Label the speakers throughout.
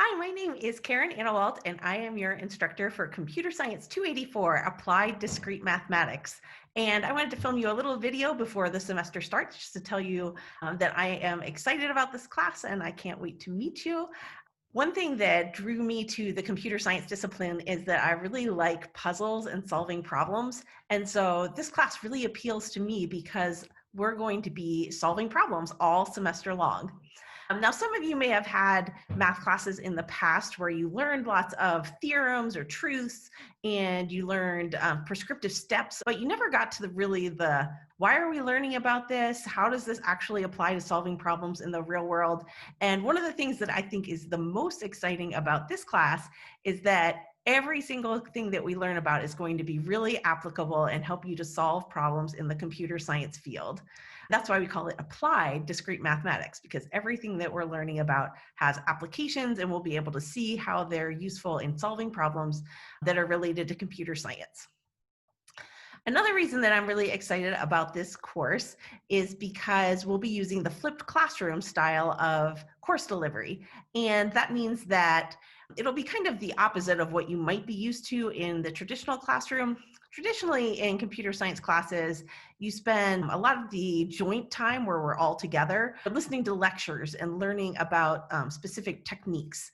Speaker 1: Hi, my name is Karen Annawalt, and I am your instructor for Computer Science 284, Applied Discrete Mathematics. And I wanted to film you a little video before the semester starts just to tell you that I am excited about this class and I can't wait to meet you. One thing that drew me to the computer science discipline is that I really like puzzles and solving problems. And so this class really appeals to me because we're going to be solving problems all semester long. Now, some of you may have had math classes in the past where you learned lots of theorems or truths and you learned prescriptive steps, but you never got to the why are we learning about this? How does this actually apply to solving problems in the real world? And one of the things that I think is the most exciting about this class is that every single thing that we learn about is going to be really applicable and help you to solve problems in the computer science field. That's why we call it applied discrete mathematics, because everything that we're learning about has applications and we'll be able to see how they're useful in solving problems that are related to computer science. Another reason that I'm really excited about this course is because we'll be using the flipped classroom style of course delivery. And that means that it'll be kind of the opposite of what you might be used to in the traditional classroom. Traditionally, in computer science classes, you spend a lot of the joint time where we're all together listening to lectures and learning about specific techniques.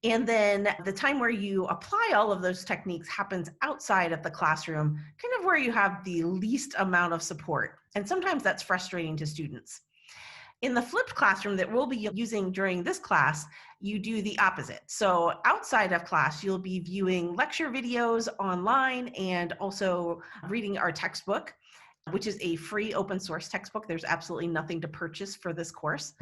Speaker 1: And then the time where you apply all of those techniques happens outside of the classroom, kind of where you have the least amount of support. And sometimes that's frustrating to students. In the flipped classroom that we'll be using during this class, you do the opposite. So outside of class, you'll be viewing lecture videos online and also reading our textbook, which is a free open source textbook. There's absolutely nothing to purchase for this course.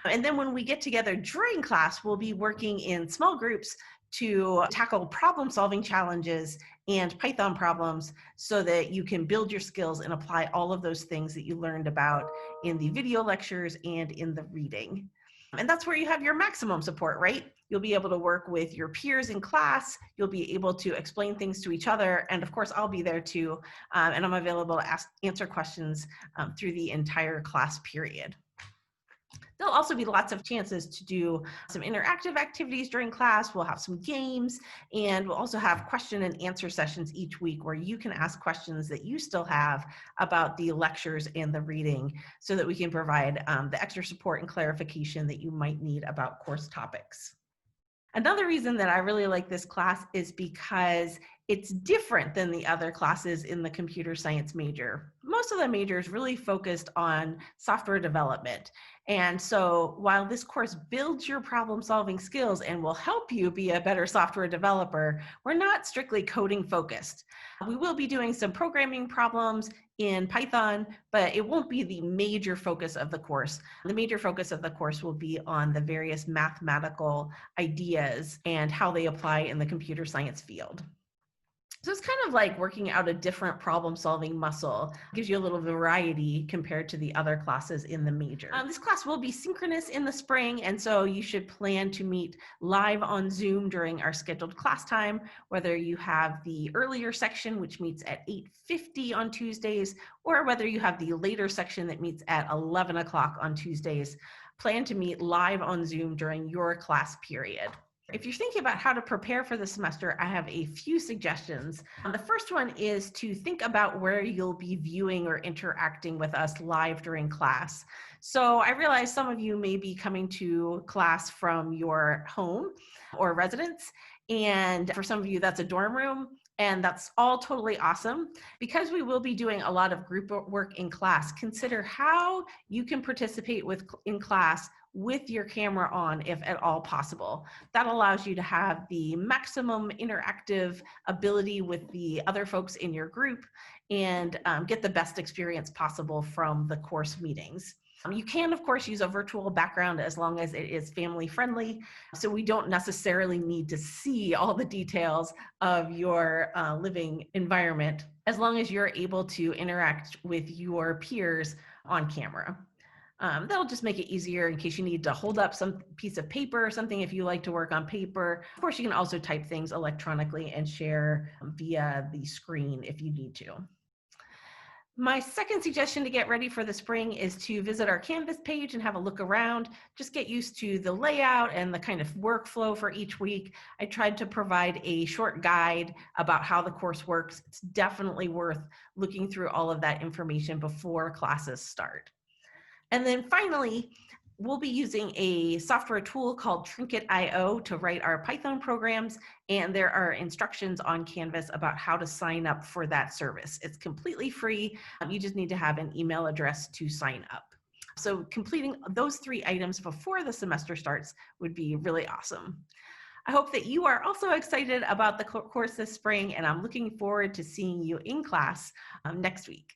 Speaker 1: And then when we get together during class, we'll be working in small groups to tackle problem solving challenges and Python problems so that you can build your skills and apply all of those things that you learned about in the video lectures and in the reading. And that's where you have your maximum support, right? You'll be able to work with your peers in class. You'll be able to explain things to each other. And of course, I'll be there too. And I'm available to answer questions through the entire class period. There'll also be lots of chances to do some interactive activities during class. We'll have some games, and we'll also have question and answer sessions each week where you can ask questions that you still have about the lectures and the reading so that we can provide the extra support and clarification that you might need about course topics. Another reason that I really like this class is because it's different than the other classes in the computer science major. Most of the majors really focused on software development. And so while this course builds your problem solving skills and will help you be a better software developer, we're not strictly coding focused. We will be doing some programming problems in Python, but it won't be the major focus of the course. The major focus of the course will be on the various mathematical ideas and how they apply in the computer science field. So it's kind of like working out a different problem solving muscle. It gives you a little variety compared to the other classes in the major. This class will be synchronous in the spring, and so you should plan to meet live on Zoom during our scheduled class time, whether you have the earlier section, which meets at 8:50 on Tuesdays, or whether you have the later section that meets at 11 o'clock on Tuesdays. Plan to meet live on Zoom during your class period. If you're thinking about how to prepare for the semester, I have a few suggestions. The first one is to think about where you'll be viewing or interacting with us live during class. So I realize some of you may be coming to class from your home or residence, and for some of you that's a dorm room. And that's all totally awesome. Because we will be doing a lot of group work in class, consider how you can participate in class with your camera on, if at all possible. That allows you to have the maximum interactive ability with the other folks in your group and get the best experience possible from the course meetings. You can, of course, use a virtual background as long as it is family friendly. So we don't necessarily need to see all the details of your living environment, as long as you're able to interact with your peers on camera. That'll just make it easier in case you need to hold up some piece of paper or something if you like to work on paper. Of course, you can also type things electronically and share via the screen if you need to. My second suggestion to get ready for the spring is to visit our Canvas page and have a look around. Just get used to the layout and the kind of workflow for each week. I tried to provide a short guide about how the course works. It's definitely worth looking through all of that information before classes start. And then finally, we'll be using a software tool called Trinket.io to write our Python programs, and there are instructions on Canvas about how to sign up for that service. It's completely free. You just need to have an email address to sign up. So completing those 3 items before the semester starts would be really awesome. I hope that you are also excited about the course this spring, and I'm looking forward to seeing you in class next week.